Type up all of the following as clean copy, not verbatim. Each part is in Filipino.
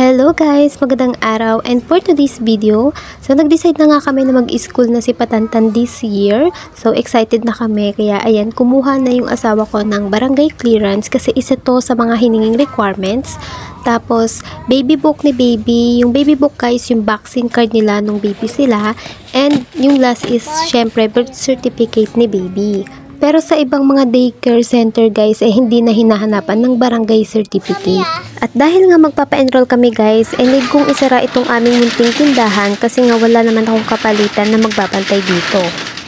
Hello guys! Magandang araw, and for today's video, so nag-decide na nga kami na mag-school na si Patantan this year. So excited na kami, kaya ayan, kumuha na yung asawa ko ng barangay clearance kasi isa to sa mga hininging requirements. Tapos, baby book ni baby. Yung baby book guys, yung vaccine card nila nung baby sila. And yung last is syempre birth certificate ni baby. Pero sa ibang mga daycare center guys, hindi na hinahanapan ng barangay certificate. At dahil nga magpapa-enroll kami guys, need kong isara itong aming munting tindahan kasi nga wala naman akong kapalitan na magbabantay dito.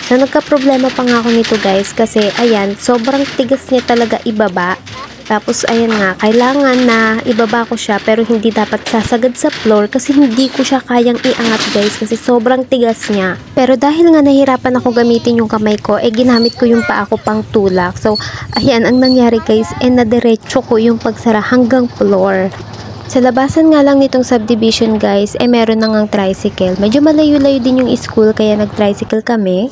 So nagka-problema pa nga ako nito guys kasi ayan, sobrang tigas niya talaga ibaba. Tapos ayan nga, kailangan na ibaba ko siya pero hindi dapat sasagad sa floor kasi hindi ko siya kayang iangat guys kasi sobrang tigas niya. Pero dahil nga nahirapan ako gamitin yung kamay ko, ginamit ko yung paa ko pang tulak. So ayan, ang nangyari guys, nadiretso ko yung pagsara hanggang floor. Sa labasan nga lang nitong subdivision guys, meron na ngang tricycle. Medyo malayo-layo din yung school kaya nag-tricycle kami.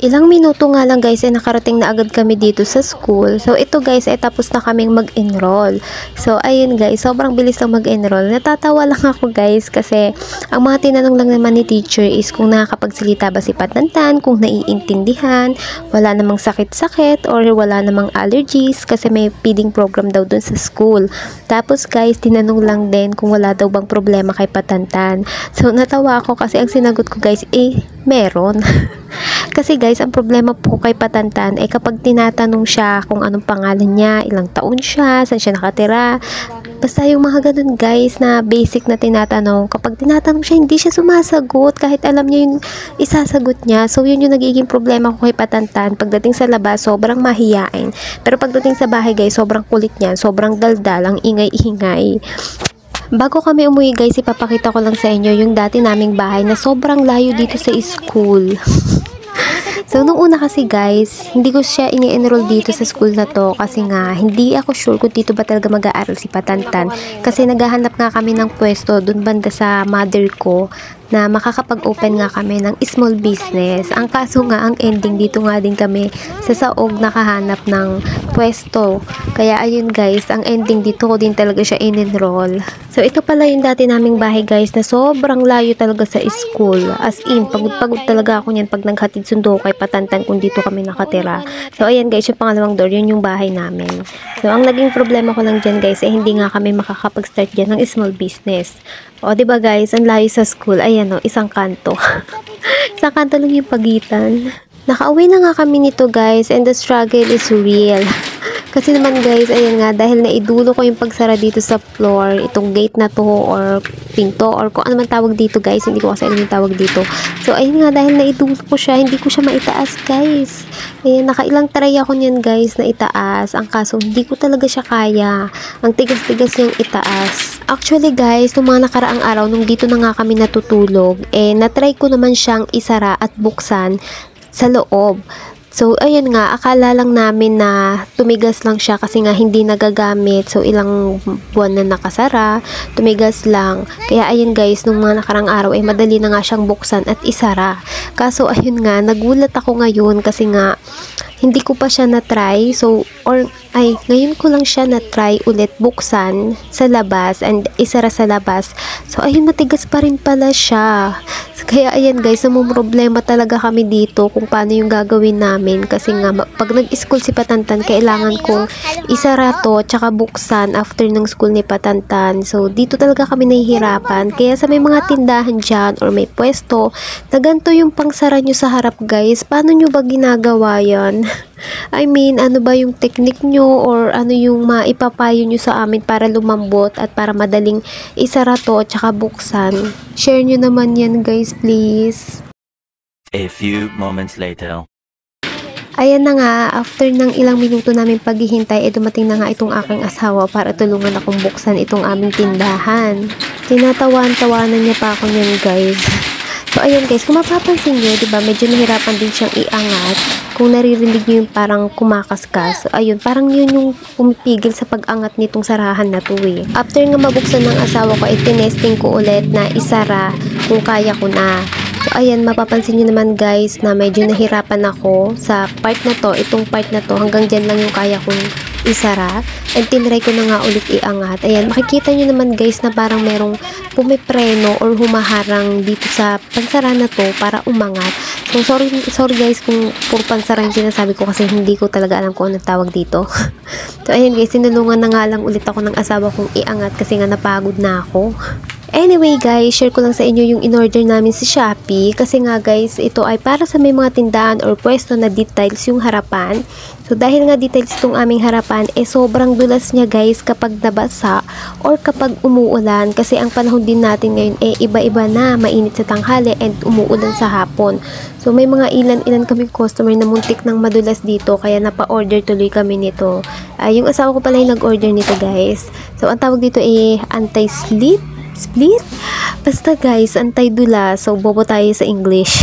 Ilang minuto nga lang guys nakarating na agad kami dito sa school. So ito guys tapos na kaming mag-enroll. So ayun guys, sobrang bilis lang mag-enroll. Natatawa lang ako guys kasi ang mga tinanong lang naman ni teacher is kung nakakapagsalita ba si Patantan, kung naiintindihan, wala namang sakit-sakit or wala namang allergies kasi may feeding program daw dun sa school. Tapos guys, tinanong lang din kung wala daw bang problema kay Patantan. So natawa ako kasi ang sinagot ko guys meron. Kasi guys, ang problema po kay Patantan kapag tinatanong siya kung anong pangalan niya, ilang taon siya, saan siya nakatira, basta yung mga ganun guys na basic na tinatanong, kapag tinatanong siya, hindi siya sumasagot kahit alam niya yung isasagot niya. So yun yung nagiging problema ko kay Patantan. Pagdating sa labas, sobrang mahiyain. Pero pagdating sa bahay guys, sobrang kulit niya, sobrang daldal, ang ingay-ingay. Bago kami umuwi guys, ipapakita ko lang sa inyo yung dati naming bahay na sobrang layo dito sa school. So, nung una kasi guys, hindi ko siya ini-enroll dito sa school na to kasi nga, hindi ako sure kung dito ba talaga mag-aaral si Patantan. Kasi naghahanap nga kami ng pwesto dun banda sa mother ko na makakapag-open nga kami ng small business. Ang kaso nga, ang ending dito nga din kami sa Saog nakahanap ng pwesto. Kaya ayun guys, ang ending dito ko din talaga siya in-enroll. So ito pala yung dati naming bahay guys na sobrang layo talaga sa school. As in, pagod-pagod talaga ako niyan pag naghatid sundo kay Patantan kung dito kami nakatira. So ayan guys, yung pangalawang door, yun yung bahay namin. So ang naging problema ko lang dyan guys hindi nga kami makakapag-start dyan ng small business. O, diba guys, ang layo sa school. Ayan o, isang kanto. Isang kanto lang yung pagitan. Nakauwi na nga kami nito guys and the struggle is real. Kasi naman guys, ayan nga, dahil naidulo ko yung pagsara dito sa floor, itong gate na to or pinto or kung ano man tawag dito guys, hindi ko kasi alam yung tawag dito. So ayun nga, dahil naidulo ko siya, hindi ko siya maitaas guys. Ayan, nakailang try ako niyan guys na itaas. Ang kaso, hindi ko talaga siya kaya. Ang tigas-tigas niyang itaas. Actually guys, nung mga nakaraang araw, nung dito na nga kami natutulog, natry ko naman siyang isara at buksan sa loob. So, ayun nga, akala lang namin na tumigas lang siya kasi nga hindi nagagamit. So, ilang buwan na nakasara, tumigas lang. Kaya, ayun guys, nung mga nakarang araw, madali na nga siyang buksan at isara. Kaso, ayun nga, nagulat ako ngayon kasi nga, hindi ko pa siya na-try. So, ngayon ko lang siya na-try ulit buksan sa labas and isara sa labas. So, ayun, matigas pa rin pala siya. Kaya, ayan guys, problema talaga kami dito kung paano yung gagawin namin. Kasi nga, pag nag-school si Patantan, kailangan kong isara to, tsaka buksan after ng school ni Patantan. So, dito talaga kami nahihirapan. Kaya sa may mga tindahan dyan or may pwesto, na ganito yung pangsara nyo sa harap guys, paano nyo ba ginagawa yan? I mean, ano ba yung technique nyo or ano yung maipapayo nyo sa amin para lumambot at para madaling isara to tsaka buksan? Share nyo naman yan guys, please. A few moments later. Ayan na nga, after ng ilang minuto namin paghihintay, dumating na nga itong aking asawa para tulungan akong buksan itong aming tindahan. Tinatawan-tawanan niya pa ako niyan guys. So, ayun guys, kung mapapansin nyo, diba, medyo nahirapan din siyang iangat. Kung naririnig nyo yung parang kumakaskas. So, ayun, parang yun yung pumipigil sa pag-angat nitong sarahan na to After nga mabuksan ng asawa ko, tinesting ko ulit na isara kung kaya ko na. So, ayan, mapapansin nyo naman guys na medyo nahirapan ako sa part na to, itong part na to, hanggang dyan lang yung kaya kong isara. And tinry ko na nga ulit iangat. Ayan, makikita nyo naman guys na parang merong pumipreno or humaharang dito sa pansara na to para umangat. So, sorry guys kung puro pansara yung sinasabi ko kasi hindi ko talaga alam kung anong tawag dito. So, ayan guys, sinulungan na nga lang ulit ako ng asawa kong iangat kasi nga napagod na ako. Anyway guys, share ko lang sa inyo yung in-order namin sa Shopee kasi nga guys, ito ay para sa may mga tindahan or pwesto na details yung harapan. So dahil nga details itong aming harapan, sobrang dulas niya guys kapag nabasa or kapag umuulan kasi ang panahon din natin ngayon iba-iba na, mainit sa tanghali and umuulan sa hapon. So may mga ilan-ilan kaming customer na muntik ng madulas dito kaya napa-order tuloy kami nito. Yung asawa ko pala yung nag-order nito guys. So ang tawag dito anti-slip. Split? Basta guys, antay-dula. So, bobo tayo sa English.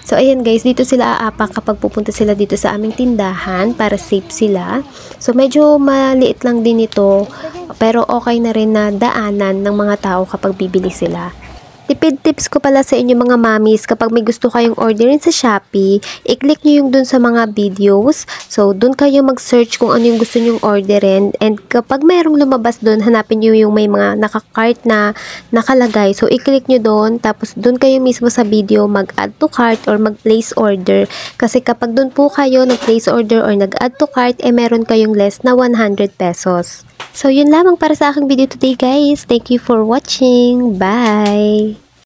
So, ayan guys, dito sila aapak kapag pupunta sila dito sa aming tindahan para safe sila. So, medyo maliit lang din ito, pero okay na rin na daanan ng mga tao kapag bibili sila. Tipid tips ko pala sa inyo mga mamis, kapag may gusto kayong orderin sa Shopee, i-click nyo yung dun sa mga videos. So, dun kayo mag-search kung ano yung gusto nyong orderin. And kapag mayroong lumabas dun, hanapin nyo yung may mga naka-cart na nakalagay. So, i-click nyo dun, tapos dun kayo mismo sa video mag-add to cart or mag-place order. Kasi kapag dun po kayo nag-place order or nag-add to cart, meron kayong less na 100 pesos. So, yun lamang para sa aking video today guys. Thank you for watching. Bye!